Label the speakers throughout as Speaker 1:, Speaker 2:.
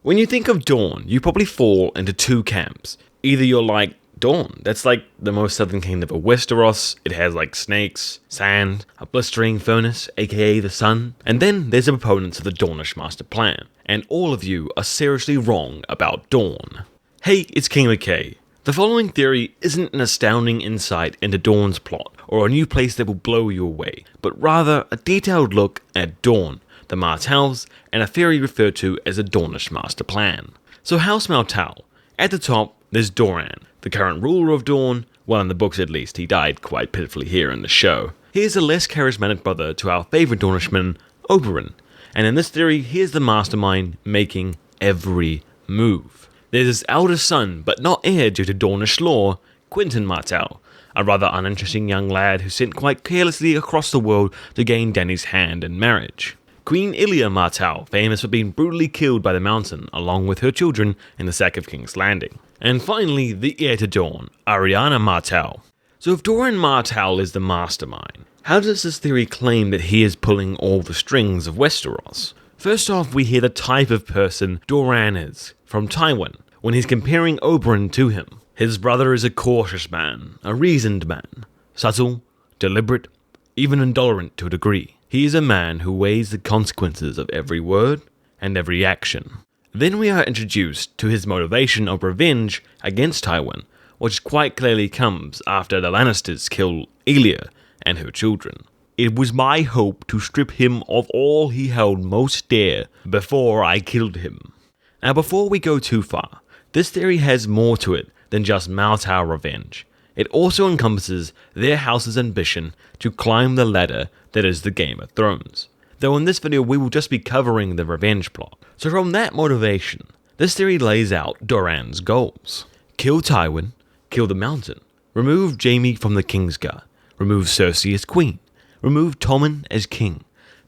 Speaker 1: When you think of Dorne, you probably fall into two camps. Either you're like, Dorne, that's like the most southern kingdom of Westeros, it has like snakes, sand, a blistering furnace, aka the sun, and then there's the proponents of the Dornish Master Plan, and all of you are seriously wrong about Dorne. Hey, it's King McKay. The following theory isn't an astounding insight into Dorne's plot, or a new place that will blow you away, but rather a detailed look at Dorne, the Martells, and a theory referred to as a Dornish Master Plan. So House Martell. At the top, there's Doran, the current ruler of Dorne. Well, in the books at least, he died quite pitifully here in the show. He is a less charismatic brother to our favourite Dornishman, Orberyn, and in this theory, he is the mastermind making every move. There's his eldest son, but not heir due to Dornish law, Quentyn Martell, a rather uninteresting young lad who sent quite carelessly across the world to gain Dany's hand in marriage. Queen Ilia Martell, famous for being brutally killed by the Mountain, along with her children in the sack of King's Landing. And finally, the heir to Dorne, Arianne Martell. So if Doran Martell is the mastermind, how does this theory claim that he is pulling all the strings of Westeros? First off, we hear the type of person Doran is, from Tywin, when he's comparing Orberyn to him. His brother is a cautious man, a reasoned man, subtle, deliberate, even intolerant to a degree. He is a man who weighs the consequences of every word and every action. Then we are introduced to his motivation of revenge against Tywin, which quite clearly comes after the Lannisters kill Ilia and her children. It was my hope to strip him of all he held most dear before I killed him. Now before we go too far, this theory has more to it than just Martell revenge. It also encompasses their house's ambition to climb the ladder that is the Game of Thrones. Though in this video we will just be covering the revenge plot. So from that motivation, this theory lays out Doran's goals. Kill Tywin, kill the Mountain, remove Jaime from the Kingsguard, remove Cersei as queen, remove Tommen as king,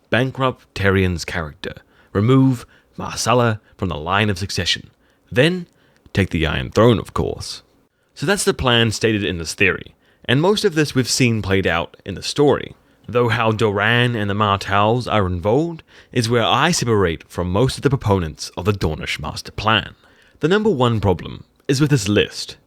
Speaker 1: bankrupt Tyrion's character, remove Myrcella from the line of succession, then take the Iron Throne, of course. So that's the plan stated in this theory, and most of this we've seen played out in the story, though how Doran and the Martells are involved is where I separate from most of the proponents of the Dornish Master Plan. The number one problem is with this list.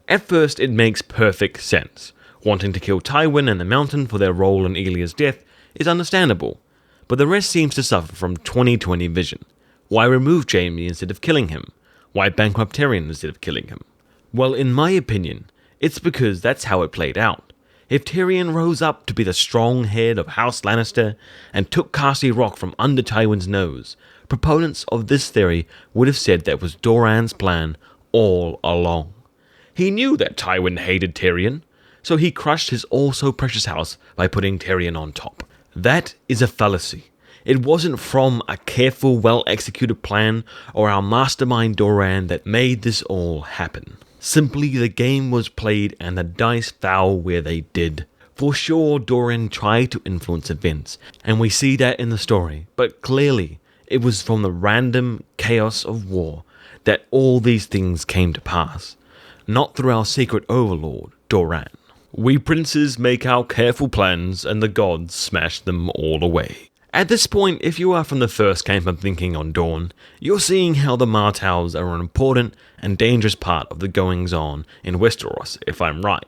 Speaker 1: At first it makes perfect sense. Wanting to kill Tywin and the Mountain for their role in Ilia's death is understandable, but the rest seems to suffer from 20/20 vision. Why remove Jaime instead of killing him? Why bankrupt Tyrion instead of killing him? Well, in my opinion, it's because that's how it played out. If Tyrion rose up to be the strong head of House Lannister and took Castle Rock from under Tywin's nose, proponents of this theory would have said that was Doran's plan all along. He knew that Tywin hated Tyrion, so he crushed his all-so-precious house by putting Tyrion on top. That is a fallacy. It wasn't from a careful, well-executed plan or our mastermind Doran that made this all happen. Simply the game was played and the dice fell where they did. For sure, Doran tried to influence events, and we see that in the story, but clearly it was from the random chaos of war that all these things came to pass, not through our secret overlord, Doran. We princes make our careful plans and the gods smash them all away. At this point, if you are from the first camp of thinking on Dorne, you're seeing how the Martells are an important and dangerous part of the goings-on in Westeros, if I'm right.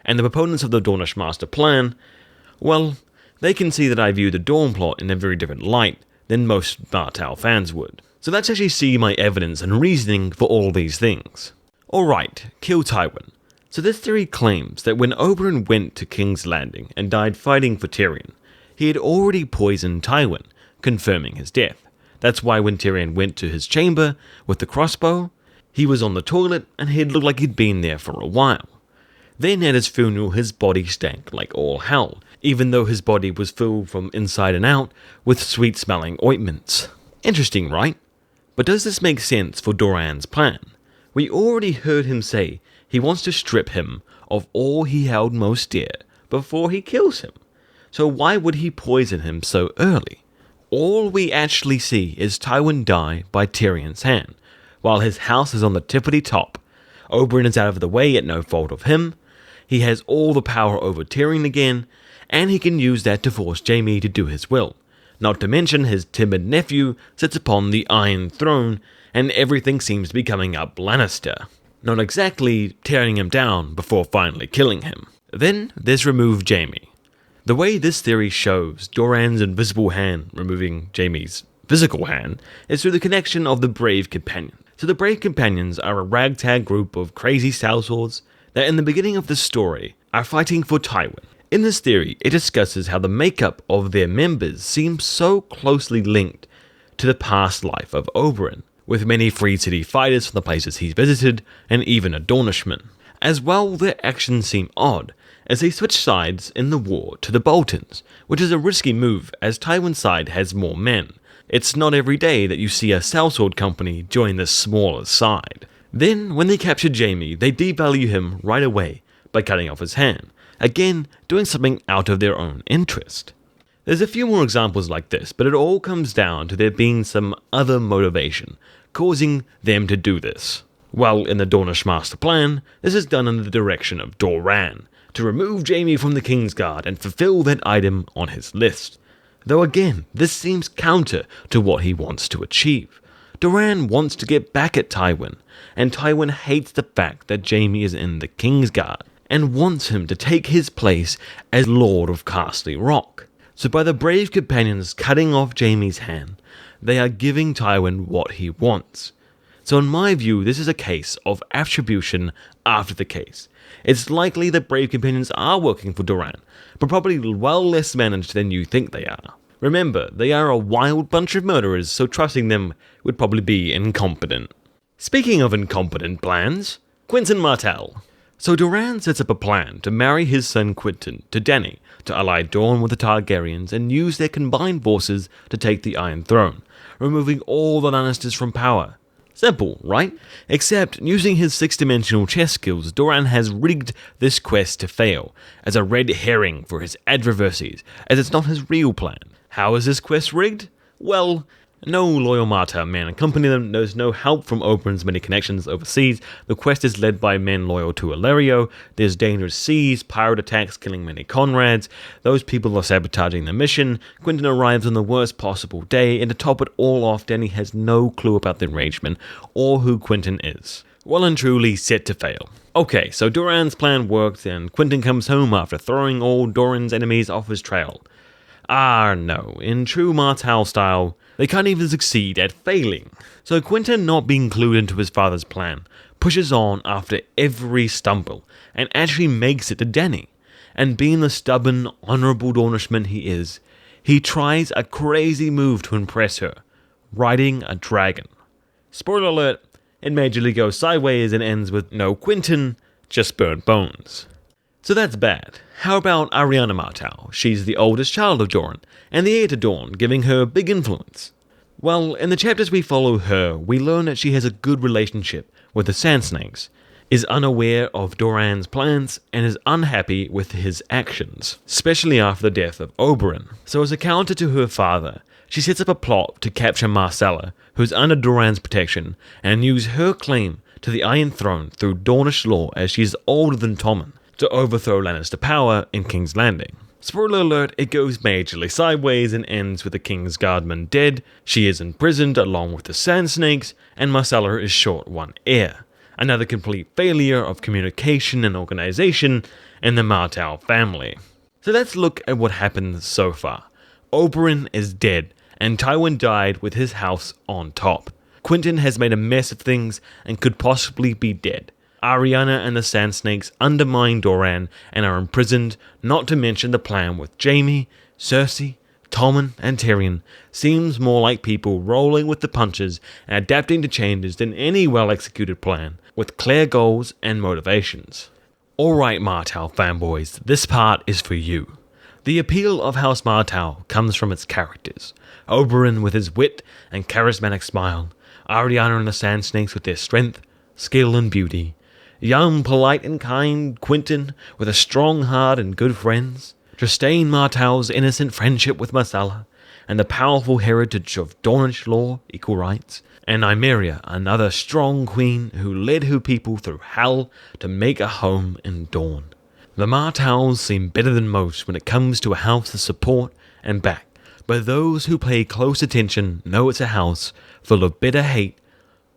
Speaker 1: And the proponents of the Dornish Master Plan, well, they can see that I view the Dorne plot in a very different light than most Martell fans would. So let's actually see my evidence and reasoning for all these things. Alright, kill Tywin. So this theory claims that when Oberyn went to King's Landing and died fighting for Tyrion, he had already poisoned Tywin, confirming his death. That's why when Tyrion went to his chamber with the crossbow, he was on the toilet and he looked like he'd been there for a while. Then at his funeral his body stank like all hell, even though his body was filled from inside and out with sweet-smelling ointments. Interesting, right? But does this make sense for Doran's plan? We already heard him say he wants to strip him of all he held most dear before he kills him. So why would he poison him so early? All we actually see is Tywin die by Tyrion's hand, while his house is on the tippity top. Oberyn is out of the way at no fault of him, he has all the power over Tyrion again, and he can use that to force Jaime to do his will. Not to mention his timid nephew sits upon the Iron Throne, and everything seems to be coming up Lannister. Not exactly tearing him down before finally killing him. Then there's remove Jaime. The way this theory shows Doran's invisible hand removing Jaime's physical hand is through the connection of the Brave Companions. So the Brave Companions are a ragtag group of crazy sellswords that in the beginning of the story are fighting for Tywin. In this theory, it discusses how the makeup of their members seems so closely linked to the past life of Orberyn, with many Free City fighters from the places he's visited, and even a Dornishman. As well, their actions seem odd, as they switch sides in the war to the Boltons, which is a risky move as Tywin's side has more men. It's not every day that you see a sellsword company join the smaller side. Then, when they capture Jaime, they devalue him right away by cutting off his hand, again doing something out of their own interest. There's a few more examples like this, but it all comes down to there being some other motivation causing them to do this. Well, in the Dornish Master Plan, this is done under the direction of Doran, to remove Jaime from the Kingsguard and fulfill that item on his list. Though again, this seems counter to what he wants to achieve. Doran wants to get back at Tywin, and Tywin hates the fact that Jaime is in the Kingsguard, and wants him to take his place as Lord of Castle Rock. So by the Brave Companions cutting off Jaime's hand, they are giving Tywin what he wants. So in my view, this is a case of attribution after the case. It's likely that Brave Companions are working for Doran, but probably well less managed than you think they are. Remember, they are a wild bunch of murderers, so trusting them would probably be incompetent. Speaking of incompetent plans, Quentyn Martell. So Doran sets up a plan to marry his son Quentyn to Dany, to ally Dorne with the Targaryens and use their combined forces to take the Iron Throne, removing all the Lannisters from power. Simple, right? Except, using his six-dimensional chess skills, Doran has rigged this quest to fail, as a red herring for his adversaries, as it's not his real plan. How is this quest rigged? Well, no loyal Martell men accompany them, there's no help from Oberyn's many connections overseas, the quest is led by men loyal to Illyrio, there's dangerous seas, pirate attacks killing many comrades, those people are sabotaging the mission, Quentyn arrives on the worst possible day, and to top it all off, Dany has no clue about the arrangement, or who Quentyn is. Well and truly set to fail. Okay, so Doran's plan worked, and Quentyn comes home after throwing all Doran's enemies off his trail. No, in true Martell style, they can't even succeed at failing. So Quentyn, not being clued into his father's plan, pushes on after every stumble, and actually makes it to Dany. And being the stubborn, honourable Dornishman he is, he tries a crazy move to impress her, riding a dragon. Spoiler alert, it majorly goes sideways and ends with no Quentyn, just burnt bones. So that's bad. How about Arianne Martell? She's the oldest child of Doran, and the heir to Dorne, giving her a big influence. Well, in the chapters we follow her, we learn that she has a good relationship with the Sand Snakes, is unaware of Doran's plans, and is unhappy with his actions, especially after the death of Orberyn. So as a counter to her father, she sets up a plot to capture Myrcella, who's under Doran's protection, and use her claim to the Iron Throne through Dornish law as she is older than Tommen, to overthrow Lannister power in King's Landing. Spoiler alert, it goes majorly sideways and ends with the King's Guardman dead, she is imprisoned along with the Sand Snakes, and Myrcella is short one heir. Another complete failure of communication and organization in the Martell family. So let's look at what happened so far. Orberyn is dead, and Tywin died with his house on top. Quentyn has made a mess of things and could possibly be dead. Arianne and the Sand Snakes undermine Doran and are imprisoned, not to mention the plan with Jaime, Cersei, Tommen, and Tyrion seems more like people rolling with the punches and adapting to changes than any well-executed plan, with clear goals and motivations. Alright Martell fanboys, this part is for you. The appeal of House Martell comes from its characters. Orberyn with his wit and charismatic smile, Arianne and the Sand Snakes with their strength, skill, and beauty, young, polite, and kind Quentyn with a strong heart and good friends, Trystane Martell's innocent friendship with Myrcella, and the powerful heritage of Dornish law, equal rights, and Nymeria, another strong queen who led her people through hell to make a home in Dorne. The Martells seem better than most when it comes to a house to support and back, but those who pay close attention know it's a house full of bitter hate,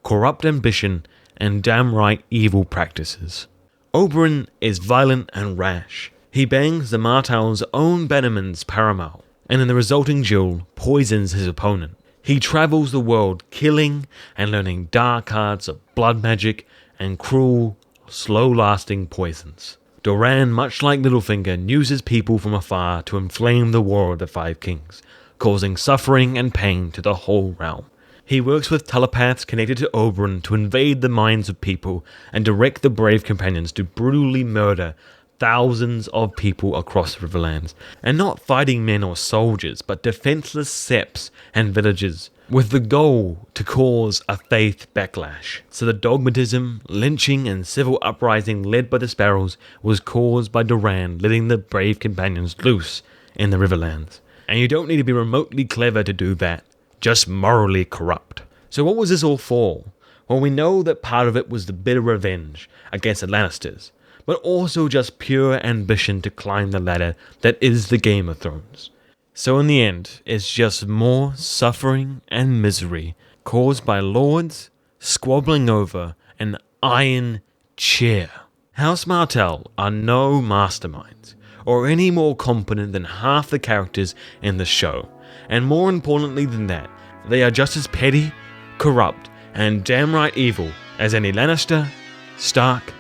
Speaker 1: corrupt ambition, and downright evil practices. Orberyn is violent and rash. He bangs the Martells' own bannerman's paramour, and in the resulting duel, poisons his opponent. He travels the world killing and learning dark arts of blood magic and cruel, slow-lasting poisons. Doran, much like Littlefinger, uses people from afar to inflame the War of the Five Kings, causing suffering and pain to the whole realm. He works with telepaths connected to Orberyn to invade the minds of people and direct the brave companions to brutally murder thousands of people across the Riverlands, and not fighting men or soldiers, but defenseless septs and villages, with the goal to cause a faith backlash. So the dogmatism, lynching, and civil uprising led by the Sparrows was caused by Doran letting the brave companions loose in the Riverlands. And you don't need to be remotely clever to do that, just morally corrupt. So what was this all for? Well, we know that part of it was the bitter revenge against the Lannisters, but also just pure ambition to climb the ladder that is the Game of Thrones. So in the end, it's just more suffering and misery caused by lords squabbling over an iron chair. House Martell are no masterminds, or any more competent than half the characters in the show, and more importantly than that, they are just as petty, corrupt, and downright evil as any Lannister, Stark,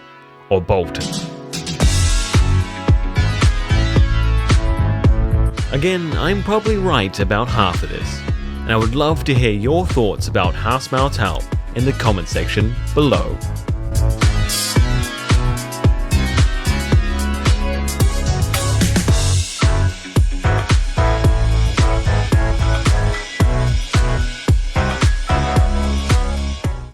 Speaker 1: or Bolton. Again, I'm probably right about half of this, and I would love to hear your thoughts about House Martell in the comment section below.